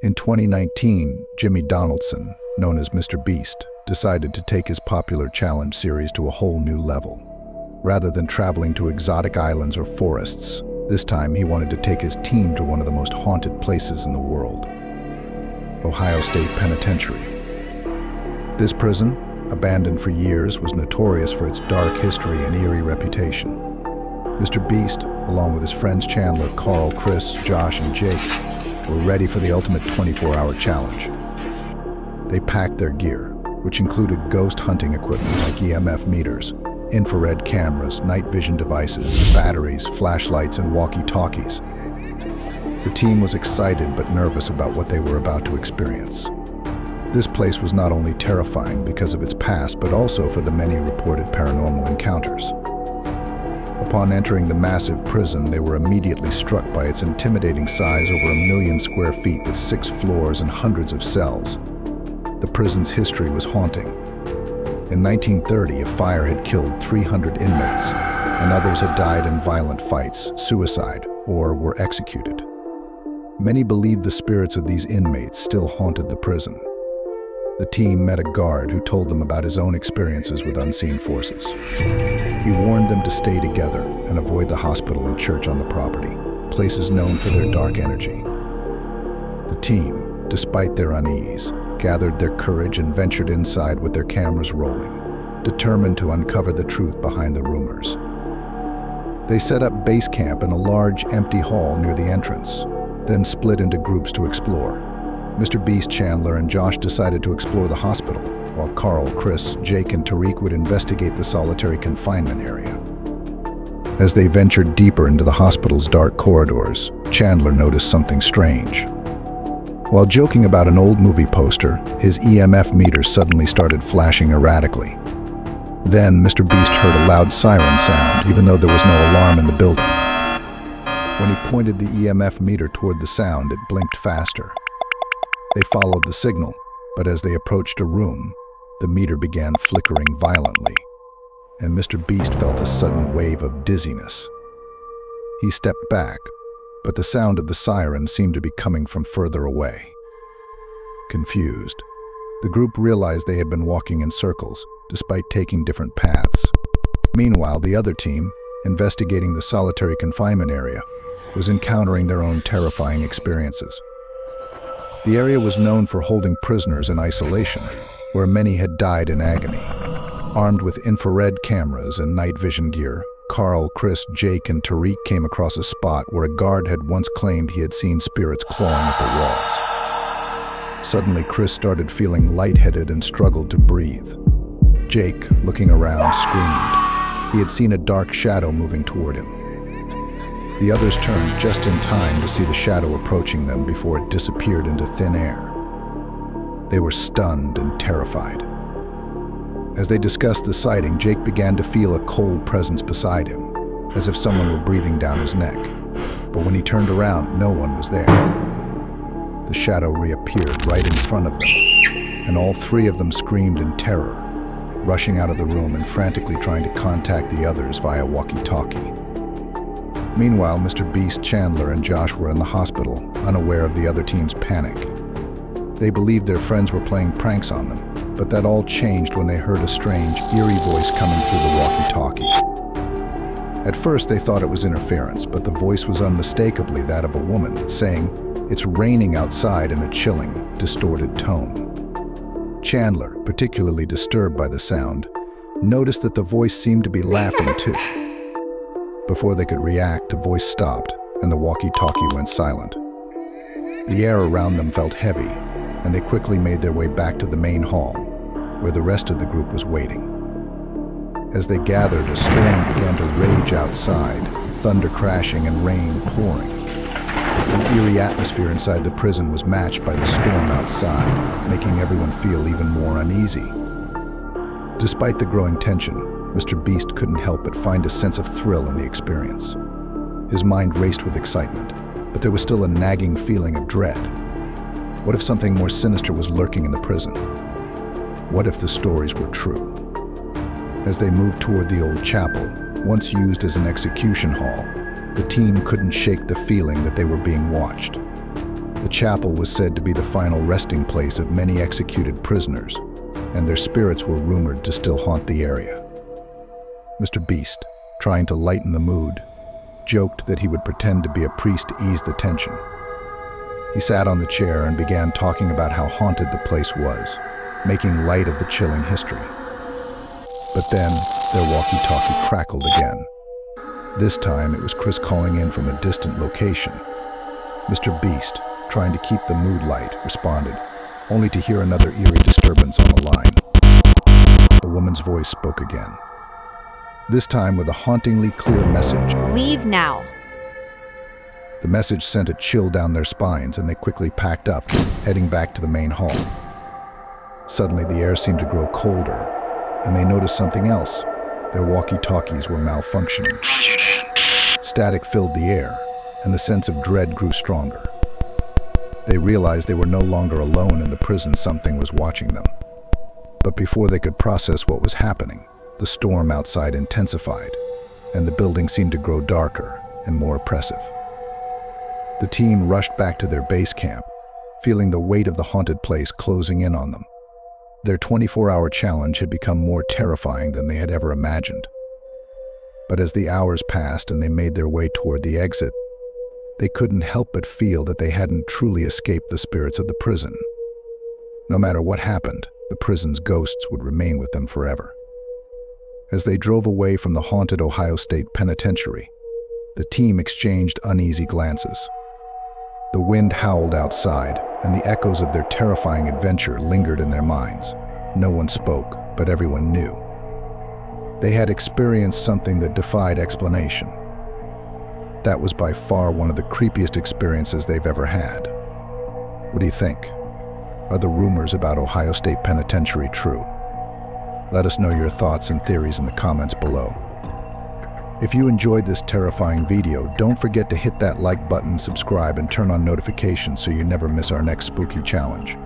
In 2019, Jimmy Donaldson, known as MrBeast, decided to take his popular challenge series to a whole new level. Rather than traveling to exotic islands or forests, this time he wanted to take his team to one of the most haunted places in the world, Ohio State Penitentiary. This prison, abandoned for years, was notorious for its dark history and eerie reputation. MrBeast, along with his friends Chandler, Carl, Chris, Josh, and Jake, were ready for the ultimate 24-hour challenge. They packed their gear, which included ghost hunting equipment like EMF meters, infrared cameras, night vision devices, batteries, flashlights, and walkie-talkies. The team was excited but nervous about what they were about to experience. This place was not only terrifying because of its past, but also for the many reported paranormal encounters. Upon entering the massive prison, they were immediately struck by its intimidating size, over 1 million square feet with 6 floors and hundreds of cells. The prison's history was haunting. In 1930, a fire had killed 300 inmates, and others had died in violent fights, suicide, or were executed. Many believed the spirits of these inmates still haunted the prison. The team met a guard who told them about his own experiences with unseen forces. He warned them to stay together and avoid the hospital and church on the property, places known for their dark energy. The team, despite their unease, gathered their courage and ventured inside with their cameras rolling, determined to uncover the truth behind the rumors. They set up base camp in a large, empty hall near the entrance, then split into groups to explore. MrBeast, Chandler, and Josh decided to explore the hospital, while Carl, Chris, Jake, and Tariq would investigate the solitary confinement area. As they ventured deeper into the hospital's dark corridors, Chandler noticed something strange. While joking about an old movie poster, his EMF meters suddenly started flashing erratically. Then MrBeast heard a loud siren sound, even though there was no alarm in the building. When he pointed the EMF meter toward the sound, it blinked faster. They followed the signal, but as they approached a room, the meter began flickering violently, and MrBeast felt a sudden wave of dizziness. He stepped back, but the sound of the siren seemed to be coming from further away. Confused, the group realized they had been walking in circles, despite taking different paths. Meanwhile, the other team, investigating the solitary confinement area, was encountering their own terrifying experiences. The area was known for holding prisoners in isolation, where many had died in agony. Armed with infrared cameras and night vision gear, Carl, Chris, Jake, and Tariq came across a spot where a guard had once claimed he had seen spirits clawing at the walls. Suddenly, Chris started feeling lightheaded and struggled to breathe. Jake, looking around, screamed. He had seen a dark shadow moving toward him. The others turned just in time to see the shadow approaching them before it disappeared into thin air. They were stunned and terrified. As they discussed the sighting, Jake began to feel a cold presence beside him, as if someone were breathing down his neck. But when he turned around, no one was there. The shadow reappeared right in front of them, and all 3 of them screamed in terror, rushing out of the room and frantically trying to contact the others via walkie-talkie. Meanwhile, MrBeast, Chandler, and Josh were in the hospital, unaware of the other team's panic. They believed their friends were playing pranks on them, but that all changed when they heard a strange, eerie voice coming through the walkie-talkie. At first, they thought it was interference, but the voice was unmistakably that of a woman, saying, "It's raining outside," in a chilling, distorted tone. Chandler, particularly disturbed by the sound, noticed that the voice seemed to be laughing too. Before they could react, the voice stopped, and the walkie-talkie went silent. The air around them felt heavy, and they quickly made their way back to the main hall, where the rest of the group was waiting. As they gathered, a storm began to rage outside, thunder crashing and rain pouring. The eerie atmosphere inside the prison was matched by the storm outside, making everyone feel even more uneasy. Despite the growing tension, MrBeast couldn't help but find a sense of thrill in the experience. His mind raced with excitement, but there was still a nagging feeling of dread. What if something more sinister was lurking in the prison? What if the stories were true? As they moved toward the old chapel, once used as an execution hall, the team couldn't shake the feeling that they were being watched. The chapel was said to be the final resting place of many executed prisoners, and their spirits were rumored to still haunt the area. MrBeast, trying to lighten the mood, joked that he would pretend to be a priest to ease the tension. He sat on the chair and began talking about how haunted the place was, making light of the chilling history. But then, their walkie-talkie crackled again. This time, it was Chris calling in from a distant location. MrBeast, trying to keep the mood light, responded, only to hear another eerie disturbance on the line. A woman's voice spoke again, this time with a hauntingly clear message. Leave now. The message sent a chill down their spines, and they quickly packed up, heading back to the main hall. Suddenly, the air seemed to grow colder, and they noticed something else. Their walkie-talkies were malfunctioning. Static filled the air, and the sense of dread grew stronger. They realized they were no longer alone in the prison. Something was watching them. But before they could process what was happening, the storm outside intensified, and the building seemed to grow darker and more oppressive. The team rushed back to their base camp, feeling the weight of the haunted place closing in on them. Their 24-hour challenge had become more terrifying than they had ever imagined. But as the hours passed and they made their way toward the exit, they couldn't help but feel that they hadn't truly escaped the spirits of the prison. No matter what happened, the prison's ghosts would remain with them forever. As they drove away from the haunted Ohio State Penitentiary, the team exchanged uneasy glances. The wind howled outside, and the echoes of their terrifying adventure lingered in their minds. No one spoke, but everyone knew. They had experienced something that defied explanation. That was by far one of the creepiest experiences they've ever had. What do you think? Are the rumors about Ohio State Penitentiary true? Let us know your thoughts and theories in the comments below. If you enjoyed this terrifying video, don't forget to hit that like button, subscribe, and turn on notifications so you never miss our next spooky challenge.